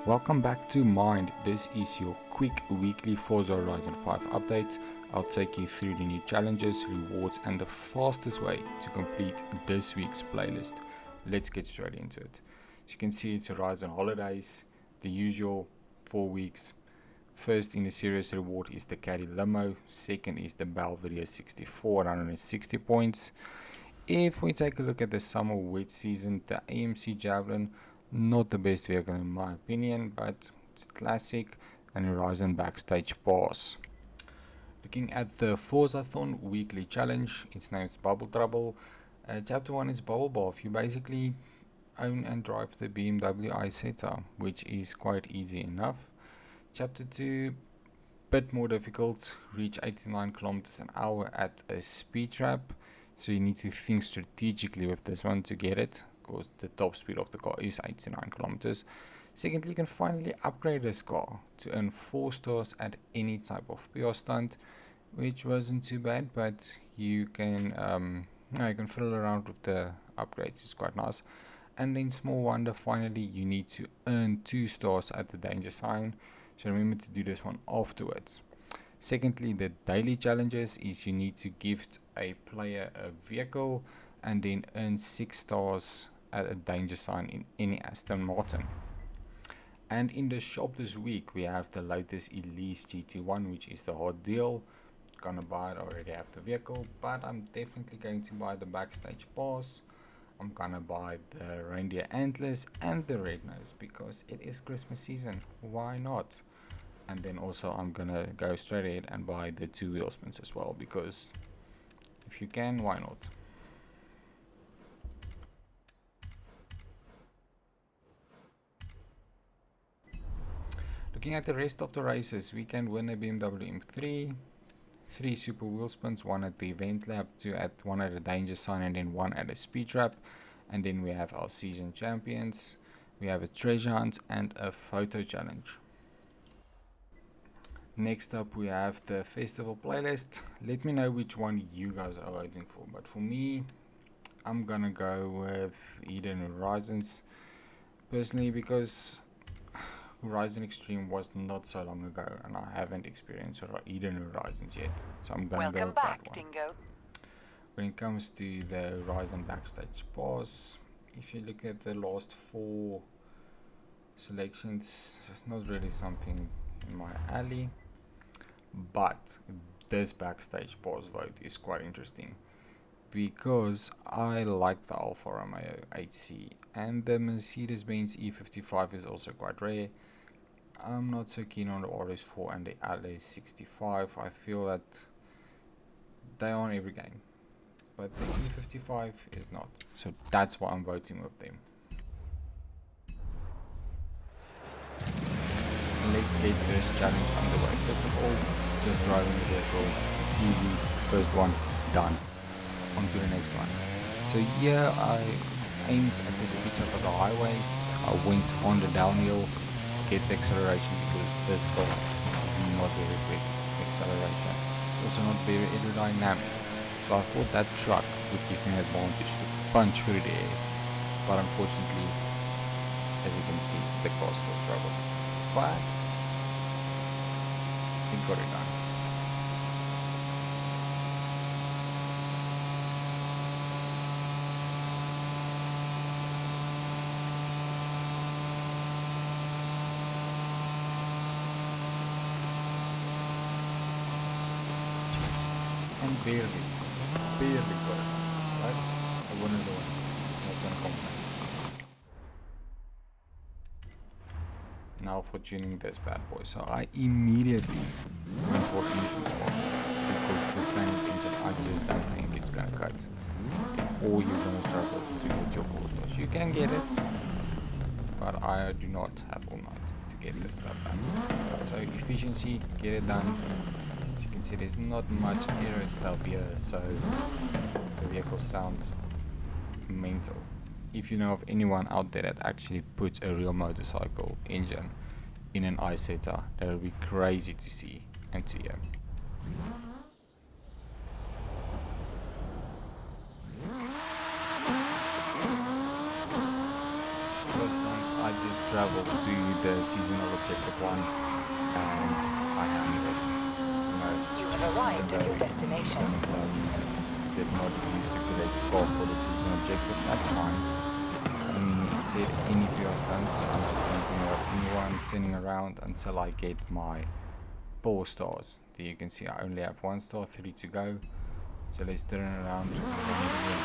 Welcome back to Mind. This is your quick weekly Forza Horizon 5 update. I'll take you through the new challenges, rewards and the fastest way to complete this week's playlist. Let's get straight into it. As you can see, it's Horizon Holidays, the usual 4 weeks. First in the series reward is the Caddy Limo, second is the Belvedere 64, 160 points. If we take a look at the summer wet season, the AMC Javelin, not the best vehicle in my opinion, but it's a classic, and Horizon Backstage Pass. Looking at the Forzathon weekly challenge, its name is Bubble Trouble. Chapter 1 is Bubble Bath. You basically own and drive the BMW i7, which is quite easy enough. Chapter 2, bit more difficult, reach 89 kilometers an hour at a speed trap. So you need to think strategically with this one to get it, because the top speed of the car is 89 kilometers. Secondly, you can finally upgrade this car to earn 4 stars at any type of PR stunt, which wasn't too bad, but you can fiddle around with the upgrades. It's quite nice. And then small wonder, finally you need to earn 2 stars at the danger sign, so remember to do this one afterwards. Secondly, the daily challenges is you need to gift a player a vehicle and then earn 6 stars at a danger sign in any Aston Martin. And in the shop this week we have the latest Elise GT1, which is the hot deal. Gonna buy it, already have the vehicle, but I'm definitely going to buy the backstage pass. I'm gonna buy the reindeer antlers and the red nose because it is Christmas season, why not? And then also I'm gonna go straight ahead and buy the 2 wheel spins as well, because if you can, why not? Looking at the rest of the races, we can win a BMW M3, 3 super wheel spins, 1 at the event lab, 1 at a danger sign and then 1 at a speed trap. And then we have our season champions, we have a treasure hunt and a photo challenge. Next up we have the festival playlist. Let me know which one you guys are voting for, but for me I'm gonna go with Eden Horizons personally, because Horizon Extreme was not so long ago and I haven't experienced Eden Horizons yet, so I'm gonna go with that one. Dingo. When it comes to the Horizon Backstage Pass, if you look at the last 4 selections, it's not really something in my alley. But this backstage pass vote is quite interesting because I like the Alfa Romeo 8C and the Mercedes-Benz E55 is also quite rare. I'm not so keen on the RS4 and the LA65. I feel that they are on every game, but the E55 is not. So that's why I'm voting with them. Let's get this challenge underway. First of all, just driving the vehicle, easy, first one, done. On to the next one. So here I aimed at the speed trap of the highway, I went on the downhill, get the acceleration because this car is not very quick acceleration. It's also not very aerodynamic. So I thought that truck would give me an advantage to punch through the air. But unfortunately, as you can see, the car still struggled. But it got it done. And barely got it done, right? A win is a win. Not gonna complain. Now for tuning this bad boy. So I immediately went for engine swap because the standard engine I just don't think it's gonna cut, or you're gonna struggle to get your 4 stars. You can get it, but I do not have all night to get this stuff done. So efficiency, get it done. As you can see, there's not much aero stuff here, so the vehicle sounds mental. If you know of anyone out there that actually puts a real motorcycle engine in an i7, that would be crazy to see and to hear. First times I just travel to the seasonal objective one, and I handled it. You have arrived at your destination. Did not use the correct car for the seasonal objective. That's fine. It said any PR stunts, so I'm just using anyone, turning around until I get my 4 stars. There you can see I only have 1 star, 3 to go. So let's turn around and run it again.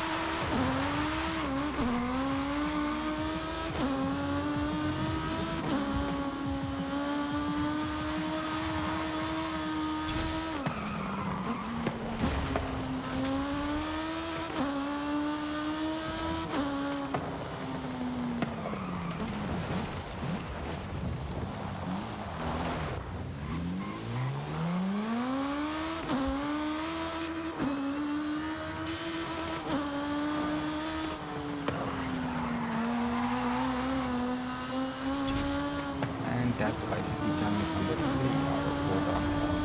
That's basically challenge number 3 out of 4 done on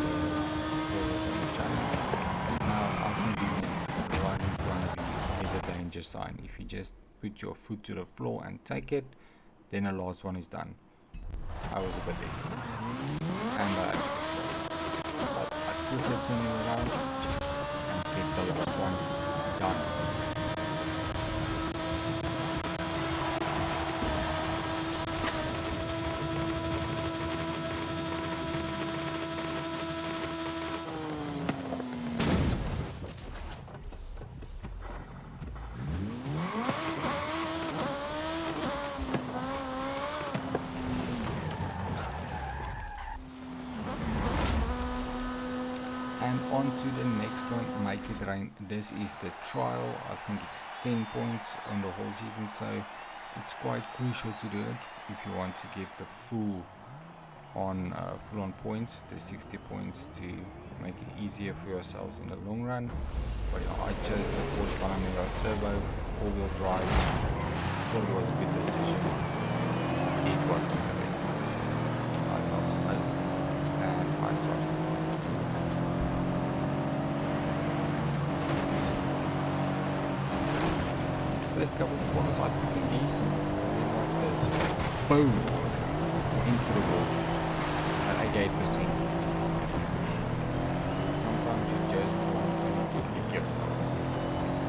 the challenge. Now, how convenient, right in front of you is a danger sign. If you just put your foot to the floor and take it, then the last one is done. I was a bit lazy, and but I quickly turn around and get the last one done. And on to the next one, Make It Rain. This is the trial. I think it's 10 points on the whole season, so it's quite crucial to do it if you want to get the full on points, the 60 points, to make it easier for yourselves in the long run. But yeah, I chose the Porsche Panamera Turbo all-wheel drive. Thought it was a good decision. It was not the best decision. I felt slow and I struggled. First couple of corners I took it decent, and then watch this. Boom! Into the wall at 88%. Sometimes you just want to kick yourself.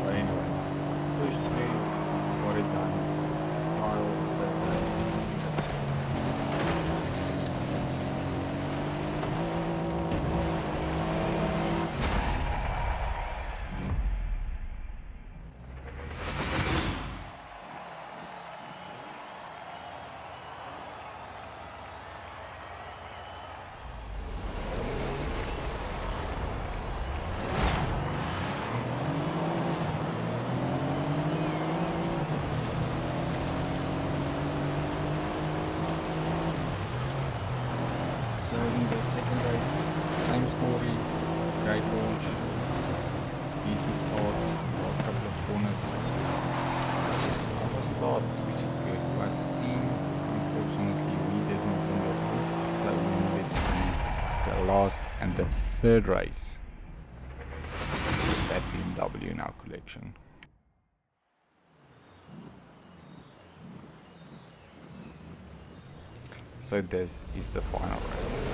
But anyways, pushed through, got it done. Trial, first race. So in the second race, same story, great launch, decent start, last couple of corners. I wasn't last, which is good, but the team, unfortunately, we didn't win this one, so we moved to the last and the third race with that BMW in our collection. So this is the final race.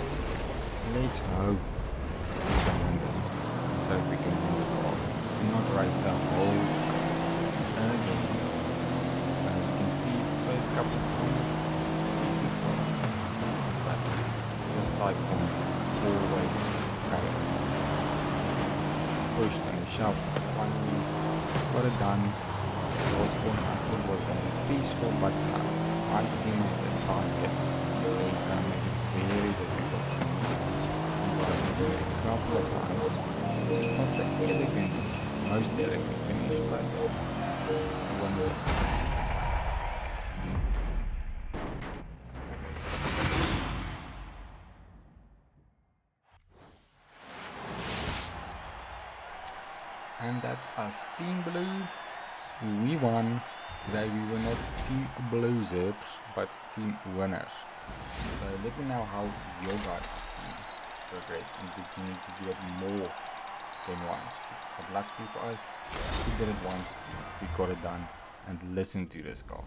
Let's hope we can win this one, so we can win the car. Not race the whole again. As you can see, first couple of corners, decent start, but this type corners is always chaos. Pushed and shoved, finally got it done. Last corner I thought was going to be peaceful, but no, my team decided they can make it very difficult for me. I'm going to it a couple of times, so it's not the most elegant finish, but one more. And that's us, Team Blue. We won. Today we were not Team Losers, but Team Winners. So let me know how your guys' team progressed, and did you need to do it more than once? But luckily for us, we did it once, we got it done, and listen to this call.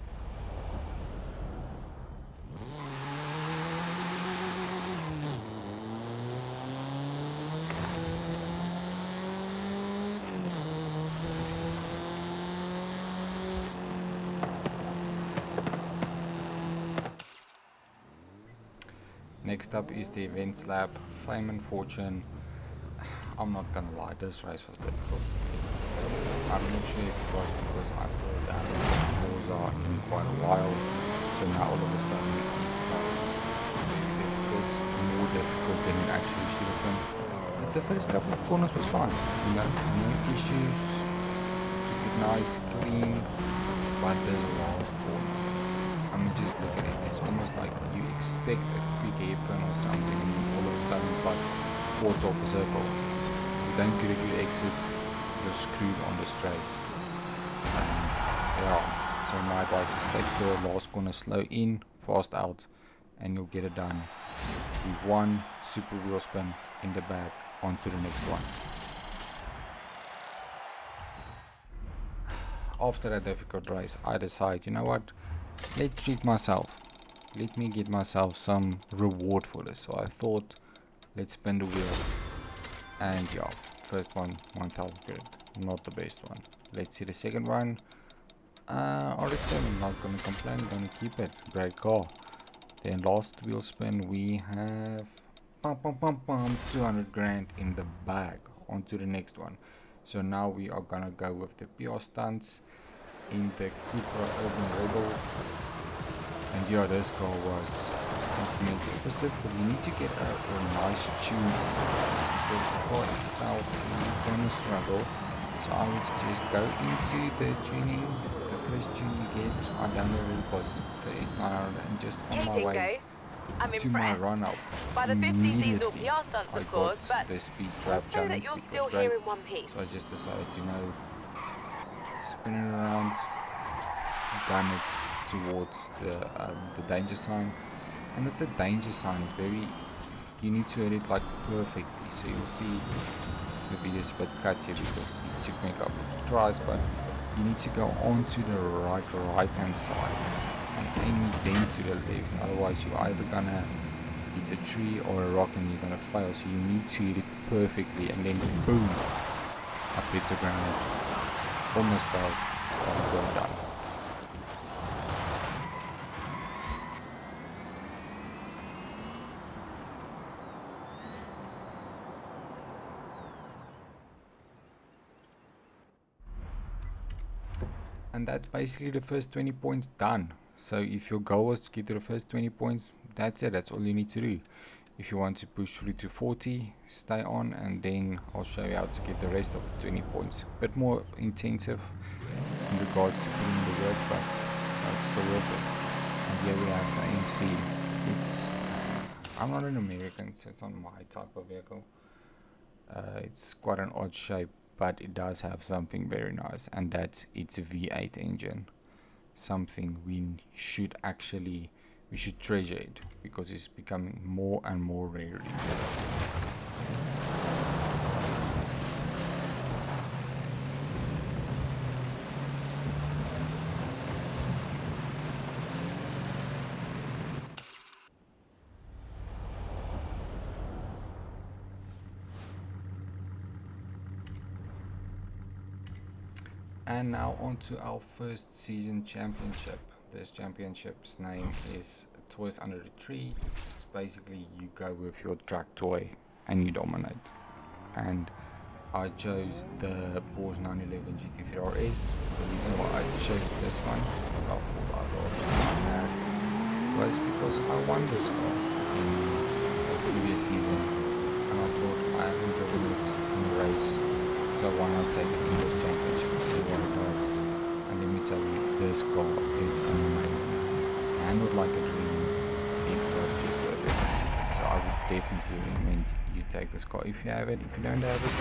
Next up is the events lab, Fame and Fortune. I'm not gonna lie, this race was difficult. I'm not sure if it was because I played Forza in quite a while, so now all of a sudden it felt difficult, more difficult than it actually should have been. But the first couple of corners was fine, you know, no issues, took it nice, clean, but there's a last corner. I mean, just look at it, it's almost like you expect a quick hairpin or something, and all of a sudden it's like quarters off a circle. If you don't get a good exit, you're screwed on the straight. Yeah, so my advice is take the last corner slow in, fast out, and you'll get it done. With one super wheel spin in the back onto the next one. After a difficult race, I decide, you know what, let's treat myself. Let me get myself some reward for this. So I thought, let's spin the wheels. And yeah, first one, 1000 credit. Not the best one. Let's see the second one. RX7, not gonna complain, gonna keep it. Great car. Then last wheel spin, we have 200 grand in the bag. On to the next one. So now we are gonna go with the PR stunts in the Cupra Urban Rebel. And yeah, this car was, it's meant it was difficult. You need to get a nice tune on this one because the car itself you're gonna struggle. So I would suggest go into the tuning, the first tune you get. I downloaded it was the S900 and just on my way to my run up. By the 50 seasonal Immediately PR stunts, I of course, got but the speed trap so that challenge, you're which still was here great. in one piece. So I just decided, you know, spinning around, gun it towards the danger sign. And with the danger sign, it's very, you need to hit it like perfectly. So you'll see the video's a bit cut here because it took me a couple of tries, but you need to go onto the right hand side and aim it then to the left. Otherwise you're either gonna hit a tree or a rock and you're gonna fail. So you need to hit it perfectly and then boom, up hit the ground. Almost failed, but it got it done. And that's basically the first 20 points done. So if your goal was to get to the first 20 points, that's it, that's all you need to do. If you want to push through to 40, stay on, and then I'll show you how to get the rest of the 20 points. A bit more intensive in regards to putting in the work, but it's still worth it. And here we have the AMC. I'm not an American, so it's not my type of vehicle. It's quite an odd shape, but it does have something very nice, and that's its V8 engine. Something we should treasure it because it's becoming more and more rare these days. And now on to our first season championship. This championship's name is Toys Under the Tree. It's basically you go with your track toy and you dominate. And I chose the Porsche 911 GT3 RS. The reason why I chose this one above all other options I had was because I won this car in the previous season and I thought I haven't driven it in a race, so why not take it in this championship and see what it does. And let me tell you, this car is amazing. Handled like a dream, it was just perfect. So I would definitely recommend you take this car if you have it. If you don't have it,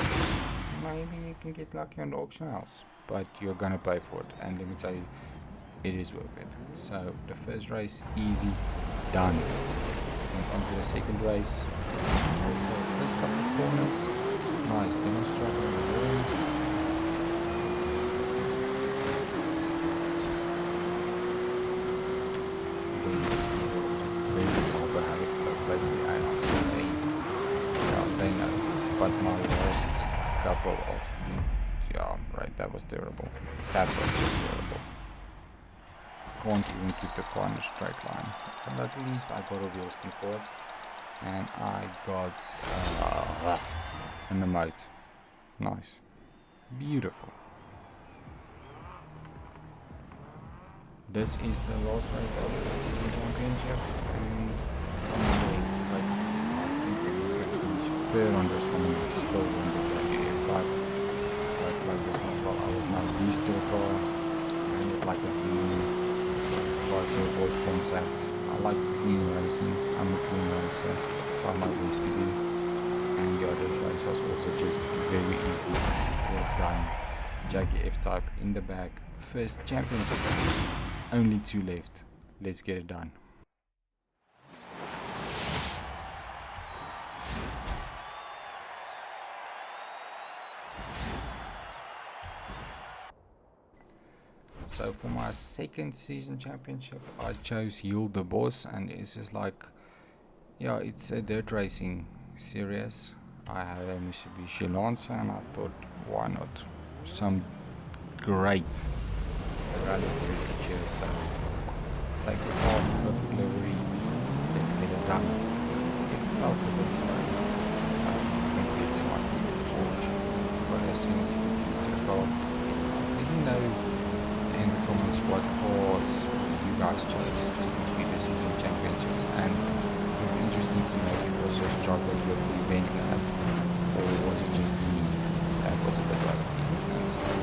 maybe you can get lucky on the auction house, but you're gonna pay for it, and let me tell you, it is worth it. So the first race, easy, done. And on to the second race. Also, first couple of corners, nice demonstrator on the wall. Then these people really over have it, because basically I know, so they know. But my last couple of, right, that was terrible. That was just terrible. Can't even keep the car in a straight line. But at least I got a wheel spin for it. and I got an emote. Nice. Beautiful. This is the last race of the season championship, and on the way it's I think we can finish third on this one. I still won the JDF type. I played this one as well. I was now used to the car. I did like a clean, try to avoid contact. I like clean racing. I'm a clean racer. Try my best to be. And the other race was also just very easy. It was done. JKF type in the bag. First championship. Only 2 left. Let's get it done. So for my second season championship, I chose Yield the Boss, and this is like, yeah, it's a dirt racing series. I had a Mitsubishi Lancer, and I thought, why not some great rally feature? So take the car, perfect livery, let's get it done. It felt a bit slow compared to my previous Porsche, but as soon as you get used to the car, it's nice. Let me know in the comments what cars you guys chose to complete the season championships, and it would be interesting to know if you also struggled with the event lab, or was it just me that was a bit rusty and slow.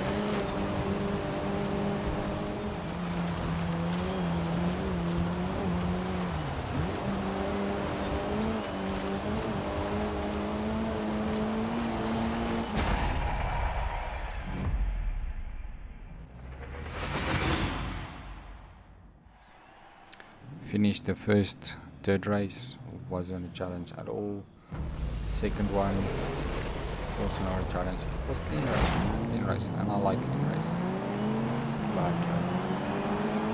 Finished the first dirt race, wasn't a challenge at all. Second one was not a challenge. It was clean racing, and I like clean racing. But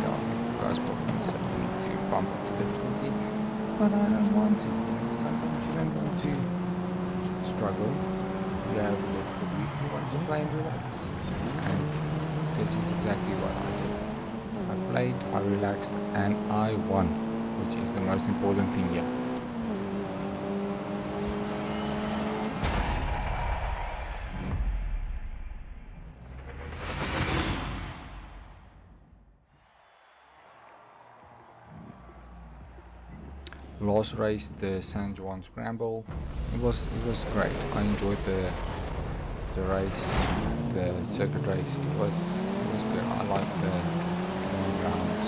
yeah, you guys probably say you need to bump up the difficulty, but I don't want to. Sometimes you don't want to struggle. You have a difficult week, you want to play and relax, and this is exactly what I did. I played, I relaxed, and I won, which is the most important thing here. Last race, the San Juan Scramble. It was great. I enjoyed the race, the circuit race. It was good. I like the going around,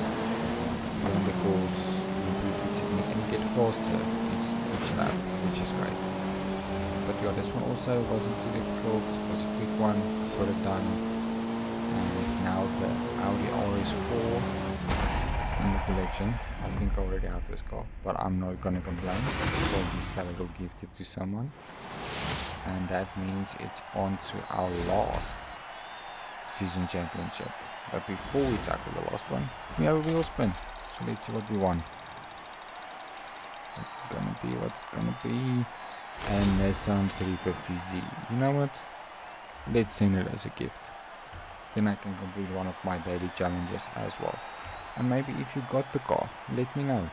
doing the course, improve the technique, and get faster each lap, which is great. But yeah, this one also wasn't too difficult. It was a quick one, got it done. And now the Audi RS4 in the collection. I think I already have this car, but I'm not gonna complain. Probably sell it or gift it to someone. And that means it's on to our last season championship. But before we tackle the last one, we have a wheel spin. So let's see what we won. What's it gonna be? A Nissan 350Z. You know what? Let's send it as a gift. Then I can complete one of my daily challenges as well. And maybe if you got the car, let me know.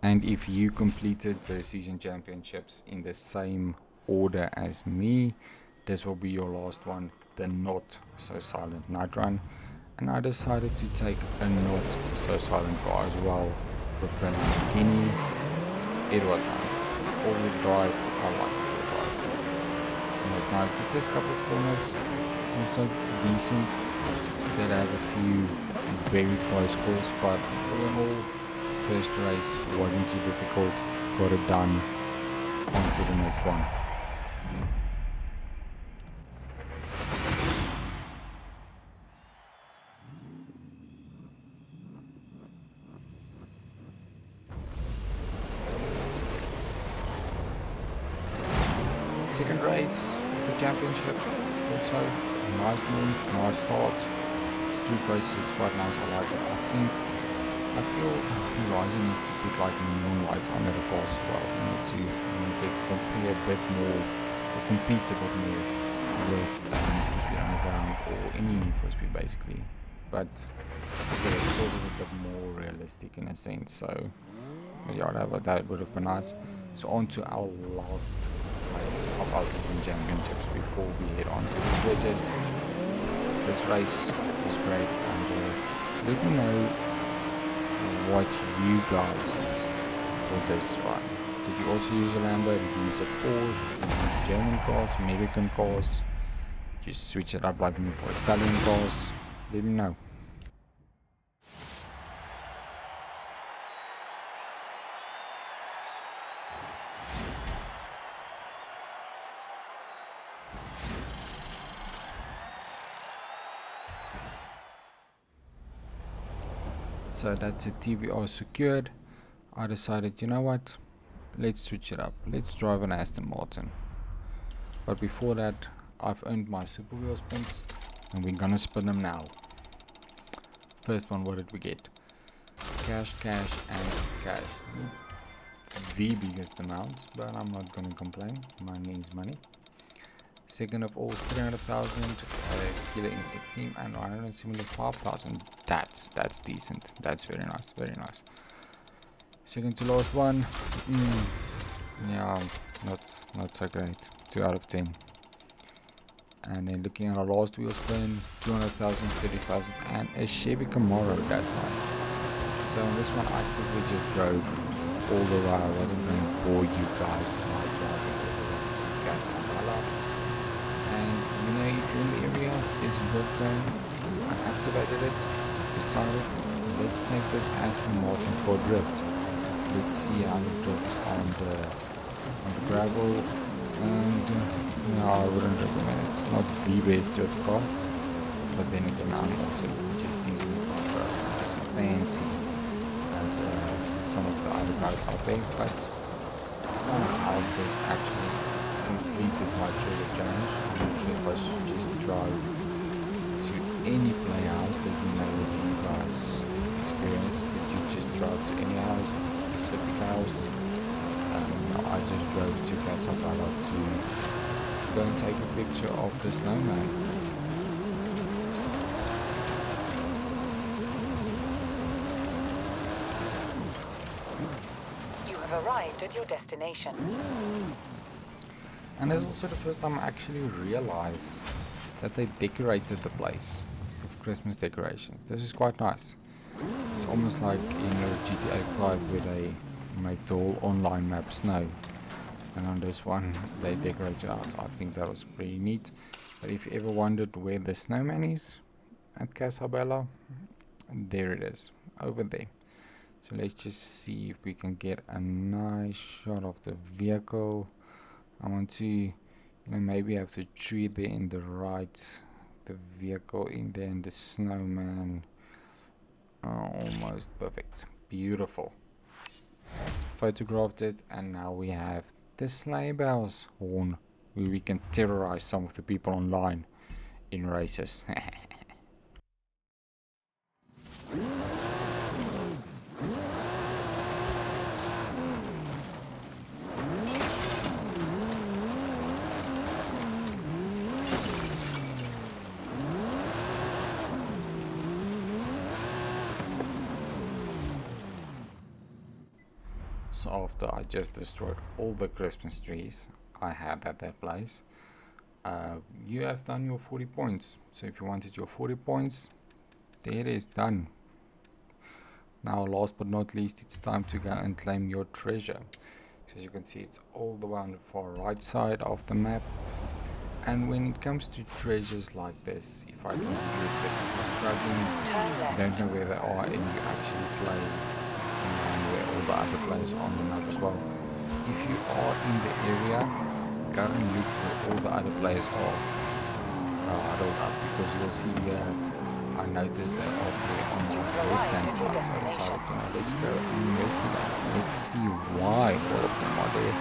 And if you completed the season championships in the same order as me, this will be your last one, the not so silent night run. And I decided to take a not so silent car as well with the Lamborghini. It was nice. All-wheel drive, I like all-wheel drive. It was nice. The first couple of corners also decent. Did have a few very close calls, but all in all, first race wasn't too difficult. Got it done. On to the next one. Second race of the championship, also nice launch, nice start. Street race is quite nice, I like it. I feel Horizon needs to put like neon lights on the cars as well. You need to compare a bit more, or compete a bit more with Need for Speed Underground or any Need for supposed to be basically, but yeah, it's also a bit more realistic in a sense. So yeah, that would have been nice. So on to our last race of our season championships before we head on to the dredges. This race was great, and let me know what you guys used for this run. Did you also use a Lambo? Did you use a Porsche? Did you use German cars, American cars? Did you switch it up like me for Italian cars? Let me know. So that's a TVR secured. I decided, you know what? Let's switch it up. Let's drive an Aston Martin. But before that, I've earned my super wheel spins, and we're gonna spin them now. First one, what did we get? Cash, cash, and cash. The biggest amounts, but I'm not gonna complain. Money is money. Second of all, 300,000, Killer Instinct Team, and 175,000. That's decent. That's very nice, very nice. Second to last one, yeah, not so great. 2 out of 10. And then looking at our last wheel spin, 200,000, 30,000, and a Chevy Camaro. That's nice. So on this one, I quickly just drove all the way. I wasn't going to bore you guys with my driving all the way to Gas Umbrella. And you know, if you're in the area, it's built in. I activated it, decided, let's take this Aston Martin for a drift. Let's see how it drifts on the gravel. And no, I wouldn't recommend it. It's not the best drift car, but then again, I'm also just using the car as fancy as some of the other guys out there. But somehow this actually completed my treasure challenge. I'm not sure if I should just drive to any playhouse. Let me know what you guys experienced. Did you just drive to any house, specific house? I just drove to Gas Umbrella to go and take a picture of the snowman. You have arrived at your destination. And it's also the first time I actually realized that they decorated the place with Christmas decorations. This is quite nice. It's almost like in GTA 5 where they make the whole online map snow. And on this one, they decorate your house. I think that was pretty neat. But if you ever wondered where the snowman is at Casa Bella, there it is, over there. So let's just see if we can get a nice shot of the vehicle. I want to, maybe have the tree there in the right, the vehicle in there, and the snowman. Almost perfect. Beautiful. Photographed it, and now we have the sleigh bells horn, where we can terrorize some of the people online in races. So after I just destroyed all the Christmas trees I had at that place, you have done your 40 points. So if you wanted your 40 points, there it is, done. Now last but not least, it's time to go and claim your treasure. So as you can see, it's all the way on the far right side of the map. And when it comes to treasures like this, if I can do it, if you're struggling, don't know where they are, and you actually play where all the other players are on the map as well. If you are in the area, go and look where all the other players are huddled up, because you'll see there, I noticed they are there on the left hand side, so I decided, let's go and investigate. Let's see why all of them are there,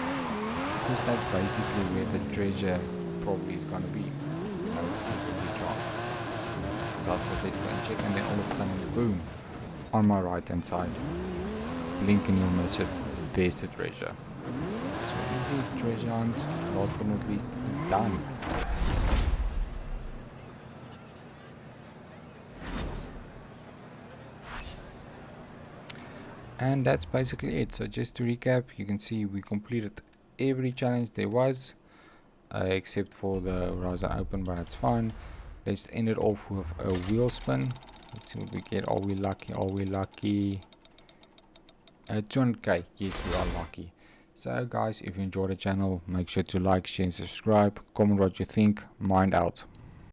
because that's basically where the treasure probably is going to be. It's not a big chance. So I thought, let's go and check, and then all of a sudden, boom, on my right hand side, blink and you'll miss it, there's the treasure. So easy treasure hunt, last but not least, done. And that's basically it. So just to recap, you can see we completed every challenge there was, except for the Horizon Open, but that's fine. Let's end it off with a wheel spin. Let's see what we get. Are we lucky? Are we lucky? 200k. Yes, we are lucky. So guys, if you enjoyed the channel, make sure to like, share and subscribe. Comment what you think. Mind out.